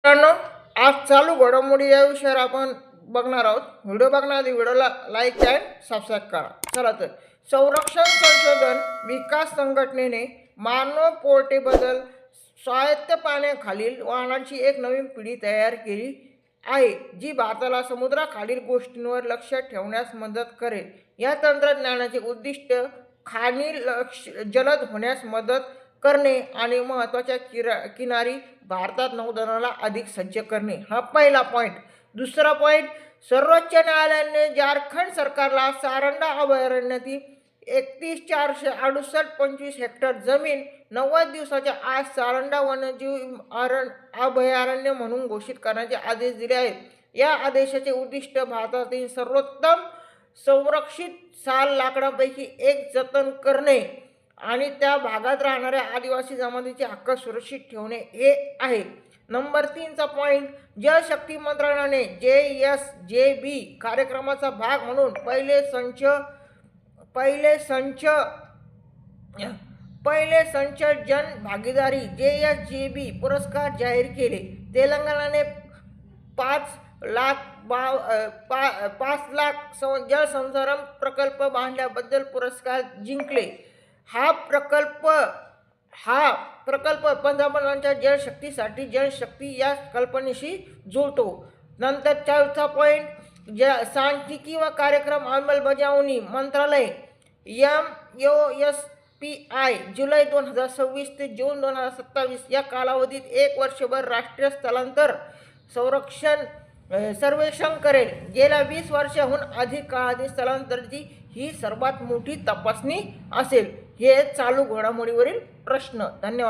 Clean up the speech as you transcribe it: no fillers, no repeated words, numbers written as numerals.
मित्रांनो, आज चालू घडामोडी या विषयावर आपण बघणार आहोत. व्हिडिओ बघण्याआधी व्हिडिओला लाईक अँड सबस्क्राईब करा. चला तर, संरक्षण संशोधन विकास संघटनेने मानव पोर्टेबल स्वायत्त पाण्याखालील वाहनांची एक नवीन पिढी तयार केली आहे, जी भारताला समुद्राखालील गोष्टींवर लक्ष ठेवण्यास मदत करेल. या तंत्रज्ञानाचे उद्दिष्ट खाणी जलद होण्यास मदत करणे आणि महत्त्वाच्या किनारी भारतात नौदलाला अधिक सज्ज करणे, हा पहिला पॉईंट. दुसरा पॉईंट, सर्वोच्च न्यायालयाने झारखंड सरकारला सारंडा अभयारण्यातील 31,468.25 हेक्टर जमीन 90 दिवसाच्या आत सारंडा वन्यजीव अभयारण्य म्हणून घोषित करण्याचे आदेश दिले आहेत. या आदेशाचे उद्दिष्ट भारतातील सर्वोत्तम संरक्षित साल लाकडापैकी एक जतन करणे आणि त्या भागात राहणाऱ्या आदिवासी जमातीचे हक्क सुरक्षित ठेवणे हे आहे. नंबर 3चा पॉईंट, जलशक्ती मंत्रालयाने JSJB कार्यक्रमाचा भाग म्हणून पहिले संच जन भागीदारी JSJB पुरस्कार जाहीर केले. तेलंगणाने 5 लाख जलसंधारण प्रकल्प बांधल्याबद्दल पुरस्कार जिंकले. हा प्रकल्प पंतप्रधानांच्या जलशक्तीसाठी जनशक्ती या कल्पनेशी जुळतो. नंतर 4था पॉईंट, सांख्यिकी व कार्यक्रम अंमलबजावणी मंत्रालय MOSPI जुलै 2026 ते जून 2027 या कालावधीत 1 वर्षभर राष्ट्रीय स्थलांतर सर्वेक्षण करेल. गेल्या 20 वर्षांहून अधिक काळातील स्थलांतराची ही सर्वात मोठी तपासणी असेल. हे चालू घडामोडीवरील प्रश्न. धन्यवाद.